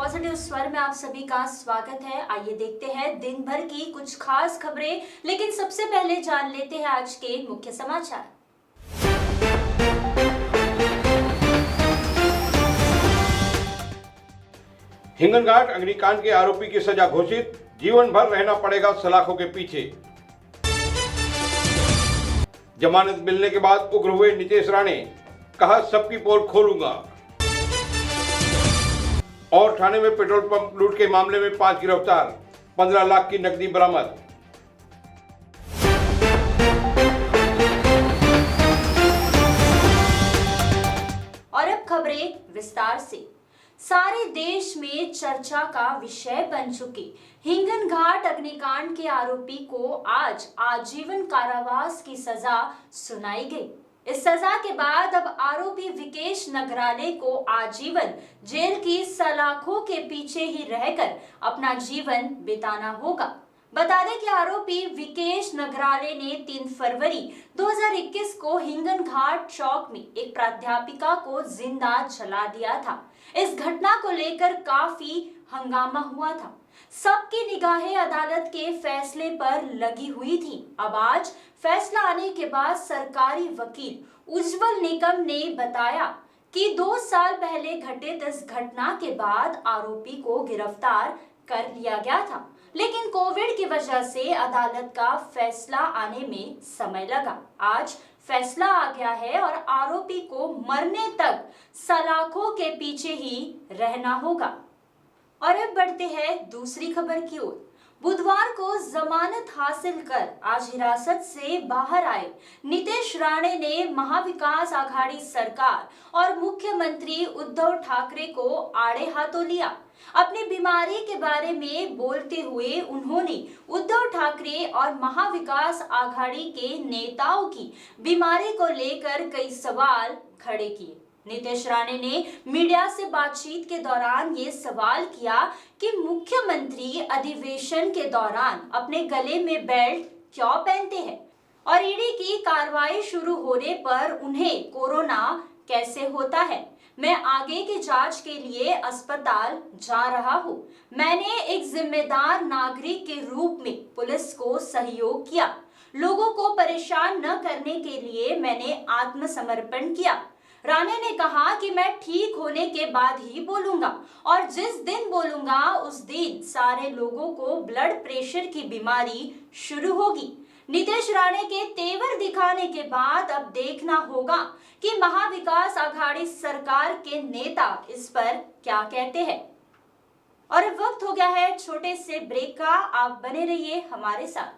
Positive स्वर में आप सभी का स्वागत है। आइए देखते हैं दिन भर की कुछ खास खबरें, लेकिन सबसे पहले जान लेते हैं आज के मुख्य समाचार। हिंगनघाट अग्निकांड के आरोपी की सजा घोषित, जीवन भर रहना पड़ेगा सलाखों के पीछे। जमानत मिलने के बाद उग्र हुए नीतीश राणे, कहा सबकी पोल खोलूंगा। और ठाणे में पेट्रोल पंप लूट के मामले में 5 गिरफ्तार, 15 लाख की नकदी बरामद। और अब खबरें विस्तार से। सारे देश में चर्चा का विषय बन चुकी हिंगनघाट अग्निकांड के आरोपी को आज आजीवन कारावास की सजा सुनाई गई। इस सजा के बाद अब आरोपी विकेश नगराले को आजीवन जेल की सलाखों के पीछे ही रहकर अपना जीवन बिताना होगा। बता दें कि आरोपी विकेश नगराले ने 3 फरवरी 2021 को हिंगनघाट चौक में एक प्राध्यापिका को जिंदा जला दिया था। इस घटना को लेकर काफी हंगामा हुआ था। सबकी निगाहें अदालत के फैसले पर लगी हुई थी। अब आज फैसला आने के बाद सरकारी वकील उज्जवल निकम ने बताया कि 2 साल पहले घटित इस घटना के बाद आरोपी को गिरफ्तार कर लिया गया था, लेकिन कोविड की वजह से अदालत का फैसला आने में समय लगा। आज फैसला आ गया है और आरोपी को मरने तक सलाखों के पीछे ही रहना होगा। और अब बढ़ते हैं दूसरी खबर की ओर। बुधवार को जमानत हासिल कर आज हिरासत से बाहर आए नीतीश राणे ने महाविकास आघाड़ी सरकार और मुख्यमंत्री उद्धव ठाकरे को आड़े हाथों लिया। अपनी बीमारी के बारे में बोलते हुए उन्होंने उद्धव ठाकरे और महाविकास आघाड़ी के नेताओं की बीमारी को लेकर कई सवाल खड़े किए। नीतीश राणे ने मीडिया से बातचीत के दौरान ये सवाल किया कि मुख्यमंत्री अधिवेशन के दौरान अपने गले में बेल्ट क्यों पहनते हैं और ईडी की कार्रवाई शुरू होने पर उन्हें कोरोना कैसे होता है। मैं आगे की जांच के लिए अस्पताल जा रहा हूं। मैंने एक जिम्मेदार नागरिक के रूप में पुलिस को सहयोग किया। लोगों को परेशान न करने के लिए मैंने आत्मसमर्पण किया। राणे ने कहा कि मैं ठीक होने के बाद ही बोलूंगा और जिस दिन बोलूंगा उस दिन सारे लोगों को ब्लड प्रेशर की बीमारी शुरू होगी। नीतीश राणे के तेवर दिखाने के बाद अब देखना होगा कि महाविकास आघाड़ी सरकार के नेता इस पर क्या कहते हैं। और अब वक्त हो गया है छोटे से ब्रेक का। आप बने रहिए हमारे साथ।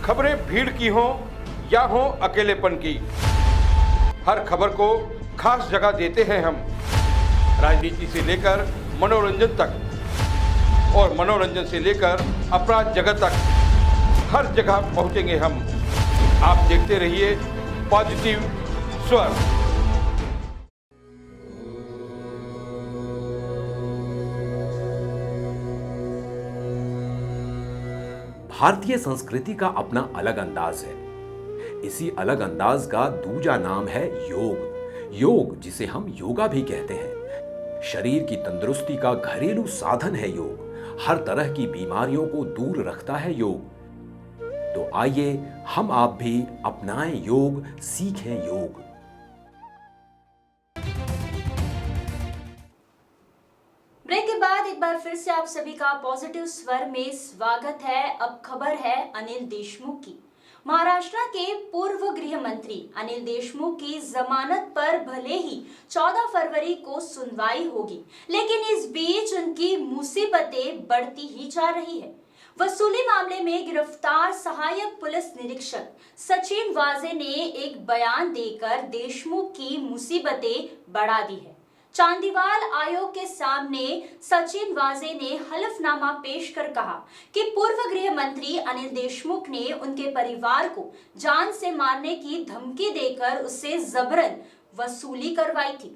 खबरें भीड़ की हो या हो अकेलेपन की, हर खबर को खास जगह देते हैं हम। राजनीति से लेकर मनोरंजन तक और मनोरंजन से लेकर अपराध जगत तक हर जगह पहुंचेंगे हम। आप देखते रहिए पॉजिटिव स्वर। भारतीय संस्कृति का अपना अलग अंदाज है। इसी अलग अंदाज का दूजा नाम है योग। योग जिसे हम योगा भी कहते हैं, शरीर की तंदुरुस्ती का घरेलू साधन है योग। हर तरह की बीमारियों को दूर रखता है योग। तो आइए हम आप भी अपनाएं योग, सीखें योग। ब्रेक के बाद एक बार फिर से आप सभी का पॉजिटिव स्वर में स्वागत है। अब खबर है अनिल देशमुख की। महाराष्ट्र के पूर्व गृह मंत्री अनिल देशमुख की जमानत पर भले ही 14 फरवरी को सुनवाई होगी, लेकिन इस बीच उनकी मुसीबतें बढ़ती ही जा रही है। वसूली मामले में गिरफ्तार सहायक पुलिस निरीक्षक सचिन वाजे ने एक बयान देकर देशमुख की मुसीबतें बढ़ा दी है। चांदीवाल आयोग के सामने सचिन वाजे ने हलफनामा पेश कर कहा कि पूर्व गृह मंत्री अनिल देशमुख ने उनके परिवार को जान से मारने की धमकी देकर उससे जबरन वसूली करवाई थी।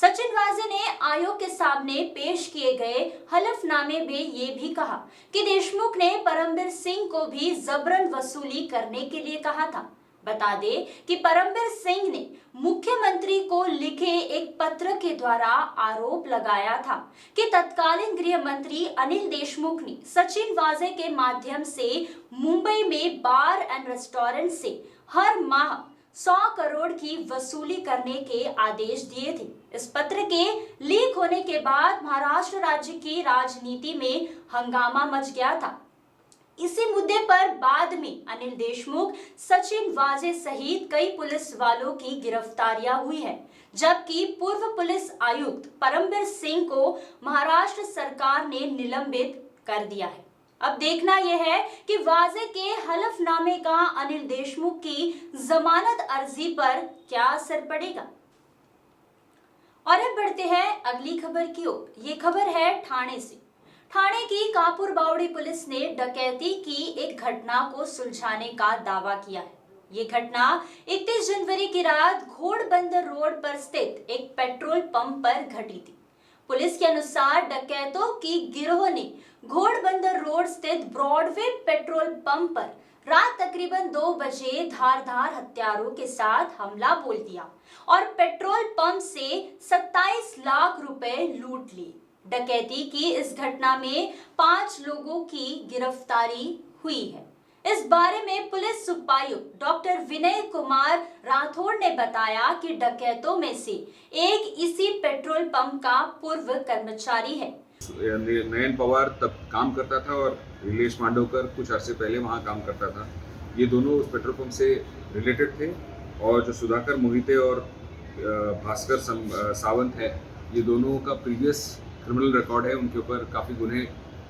सचिन वाजे ने आयोग के सामने पेश किए गए हलफनामे में ये भी कहा कि देशमुख ने परमबीर सिंह को भी जबरन वसूली करने के लिए कहा था। बता दें कि परमबीर सिंह ने मुख्यमंत्री को लिखे एक पत्र के द्वारा आरोप लगाया था कि तत्कालीन गृह मंत्री अनिल देशमुख ने सचिन वाजे के माध्यम से मुंबई में बार एंड रेस्टोरेंट से हर माह 100 करोड़ की वसूली करने के आदेश दिए थे। इस पत्र के लीक होने के बाद महाराष्ट्र राज्य की राजनीति में हंगामा मच गया था। इसी मुद्दे पर बाद में अनिल देशमुख, सचिन वाजे सहित कई पुलिस वालों की गिरफ्तारियां हुई है, जबकि पूर्व पुलिस आयुक्त परमबीर सिंह को महाराष्ट्र सरकार ने निलंबित कर दिया है। अब देखना यह है कि वाजे के हलफनामे का अनिल देशमुख की जमानत अर्जी पर क्या असर पड़ेगा। और अब बढ़ते हैं अगली खबर की ओर। ये खबर है ठाणे से। ठाणे की कापुर बावड़ी पुलिस ने डकैती की एक घटना को सुलझाने का दावा किया है। ये घटना 31 जनवरी की रात घोड़बंदर रोड पर स्थित एक पेट्रोल पंप पर घटी थी। पुलिस के अनुसार डकैतों की गिरोह ने घोड़बंदर रोड स्थित ब्रॉडवे पेट्रोल पंप पर रात तकरीबन 2 बजे धारदार हथियारों के साथ हमला बोल दिया और पेट्रोल पंप से 27 लाख रुपए लूट लिए। डकैती की इस घटना में 5 लोगों की गिरफ्तारी हुई है। इस बारे में पुलिस उपायुक्त डॉक्टर विनय कुमार राठौड़ ने बताया कि डकैतों में से एक इसी पेट्रोल पंप का पूर्व कर्मचारी है। नयन पवार तब काम करता था और रिलेश मांडवकर कुछ अरसे पहले वहाँ काम करता था। ये दोनों उस पेट्रोल पंप से रिलेटेड थे और जो सुधाकर मोहिते और भास्कर सावंत है, ये दोनों का प्रीवियस क्रिमिनल रिकॉर्ड है। उनके ऊपर काफ़ी गुन्हे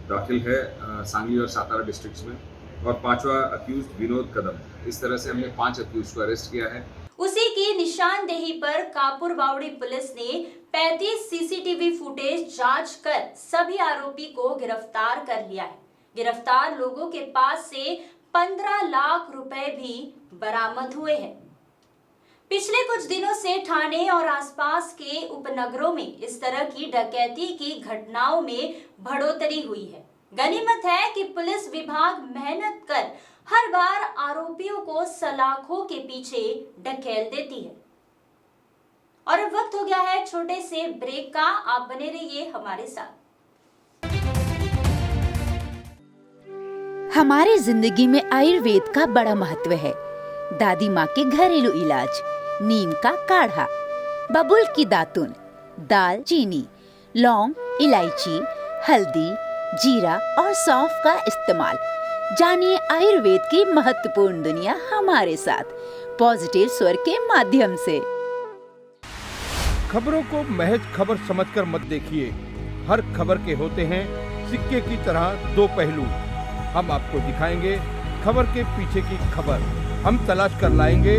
दाखिल है सांगली और सातारा डिस्ट्रिक्ट्स में। और 5वां अक्यूज विनोद कदम। इस तरह से हमने 5 अक्यूज को अरेस्ट किया है। उसी की निशानदेही पर कापुर बावड़ी पुलिस ने 35 सीसीटीवी फुटेज जांच कर सभी आरोपी को गिरफ्तार कर लिया है। गिरफ्तार लोगों के पास से 15 लाख रुपए भी बरामद हुए हैं। पिछले कुछ दिनों से ठाणे और आसपास के उपनगरों में इस तरह की डकैती की घटनाओं में बढ़ोतरी हुई है। गनीमत है कि पुलिस विभाग मेहनत कर हर बार आरोपियों को सलाखों के पीछे ढकेल देती है। और अब वक्त हो गया है छोटे से ब्रेक का। आप बने रहिए हमारे साथ। हमारी जिंदगी में आयुर्वेद का बड़ा महत्व है। दादी माँ के घरेलू इलाज, नीम का काढ़ा, बबुल की दातुन, दाल चीनी, लौंग, इलायची, हल्दी, जीरा और सौंफ का इस्तेमाल। जानिए आयुर्वेद की महत्वपूर्ण दुनिया हमारे साथ पॉजिटिव स्वर के माध्यम से। खबरों को महज खबर समझकर मत देखिए। हर खबर के होते हैं सिक्के की तरह 2 पहलू। हम आपको दिखाएंगे खबर के पीछे की खबर। हम तलाश कर लाएंगे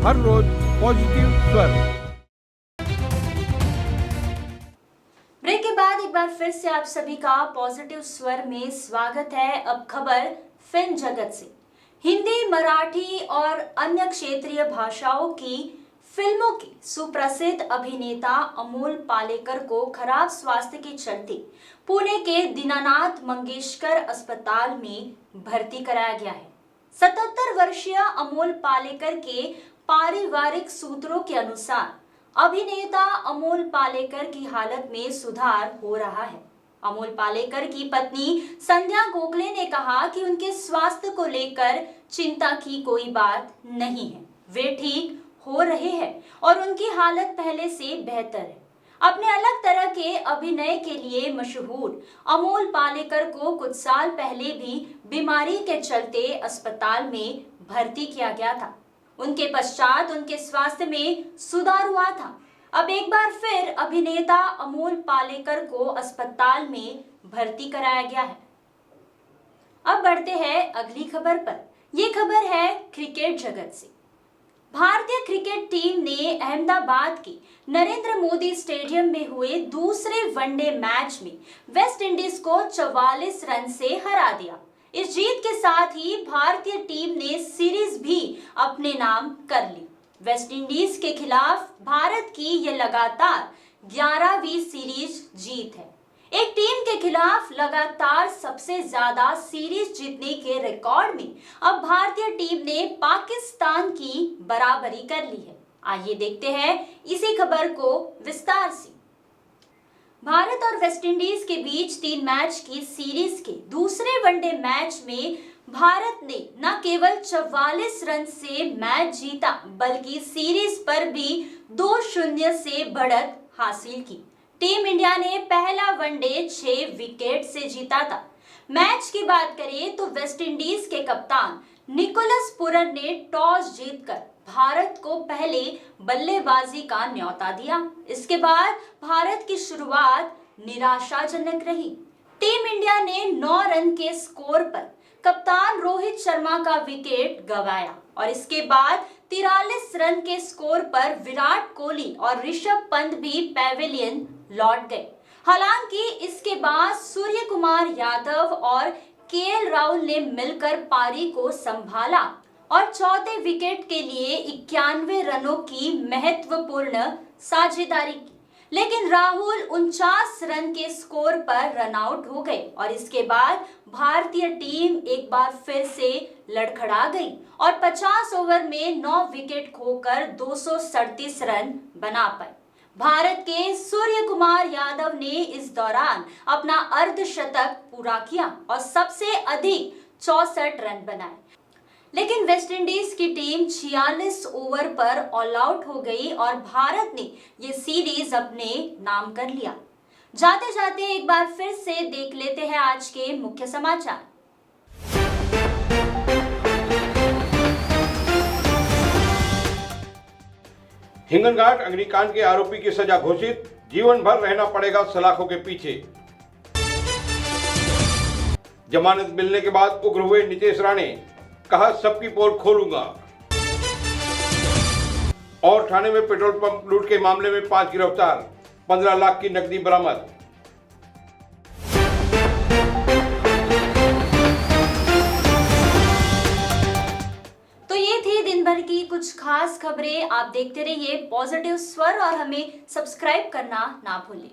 हर रोज पॉजिटिव स्वर। ब्रेक के बाद एक बार फिर से आप सभी का पॉजिटिव स्वर में स्वागत है। अब खबर फिल्म जगत से। हिंदी, मराठी और अन्य क्षेत्रीय भाषाओं की फिल्मों के सुप्रसिद्ध अभिनेता अमोल पालेकर को खराब स्वास्थ्य के चलते पुणे के दीनानाथ मंगेशकर अस्पताल में भर्ती कराया गया है। 77 वर्षीय अमोल पालेकर के पारिवारिक सूत्रों के अनुसार अभिनेता अमोल पालेकर की हालत में सुधार हो रहा है। अमोल पालेकर की पत्नी संध्या गोखले ने कहा कि उनके स्वास्थ्य को लेकर चिंता की कोई बात नहीं है, वे ठीक हो रहे हैं और उनकी हालत पहले से बेहतर है। अपने अलग तरह के अभिनय के लिए मशहूर अमोल पालेकर को कुछ साल पहले भी बीमारी के चलते अस्पताल में भर्ती किया गया था। उनके पश्चात उनके स्वास्थ्य में सुधार हुआ था। अब एक बार फिर अभिनेता अमोल पालेकर को अस्पताल में भर्ती कराया गया है। अब बढ़ते हैं अगली खबर पर। यह खबर है क्रिकेट जगत से। भारतीय क्रिकेट टीम ने अहमदाबाद के नरेंद्र मोदी स्टेडियम में हुए दूसरे वनडे मैच में वेस्ट इंडीज को 44 रन से हरा दिया। इस जीत के साथ ही भारतीय टीम ने सीरीज भी अपने नाम कर ली। वेस्ट इंडीज के खिलाफ भारत की यह लगातार 11वीं सीरीज जीत है। एक टीम के खिलाफ लगातार सबसे ज्यादा सीरीज जीतने के रिकॉर्ड में अब भारतीय टीम ने पाकिस्तान की बराबरी कर ली है। आइए देखते हैं इसी खबर को विस्तार से। भारत और वेस्टइंडीज के बीच 3 मैच की सीरीज के दूसरे वनडे मैच में भारत ने न केवल 44 रन से मैच जीता बल्कि सीरीज पर भी 2-0 से बढ़त हासिल की। टीम इंडिया ने पहला वनडे 6 विकेट से जीता था। मैच की बात करें तो वेस्टइंडीज के कप्तान निकोलस पुरन ने टॉस जीतकर भारत को पहले बल्लेबाजी का न्योता दिया। इसके बाद भारत की शुरुआत निराशाजनक रही। टीम इंडिया ने 9 रन के स्कोर पर कप्तान रोहित शर्मा का विकेट गंवाया और इसके बाद 43 रन के स्कोर पर विराट कोहली और ऋषभ पंत भी पैवेलियन लौट गए। हालांकि इसके बाद सूर्य कुमार यादव और केएल राहुल ने मिलकर पारी को संभाला और चौथे विकेट के लिए 91 रनों की महत्वपूर्ण साझेदारी की, लेकिन राहुल 49 रन के स्कोर पर रन आउट हो गए और इसके बाद भारतीय टीम एक बार फिर से लड़खड़ा गई और 50 ओवर में 9 विकेट खोकर 237 रन बना पाए। भारत के सूर्य कुमार यादव ने इस दौरान अपना अर्धशतक पूरा किया और सबसे अधिक 64 रन बनाए, लेकिन वेस्टइंडीज की टीम 46 ओवर पर ऑल आउट हो गई और भारत ने ये सीरीज अपने नाम कर लिया। जाते जाते एक बार फिर से देख लेते हैं आज के मुख्य समाचार। हिंगनघाट अग्निकांड के आरोपी की सजा घोषित, जीवन भर रहना पड़ेगा सलाखों के पीछे। जमानत मिलने के बाद उग्र हुए नीतीश राणे, कहा सबकी पोल खोलूंगा। और थाने में पेट्रोल पंप लूट के मामले में 5 गिरफ्तार, 15 लाख की नकदी बरामद। तो ये थी दिन भर की कुछ खास खबरें। आप देखते रहिए पॉजिटिव स्वर और हमें सब्सक्राइब करना ना भूलें।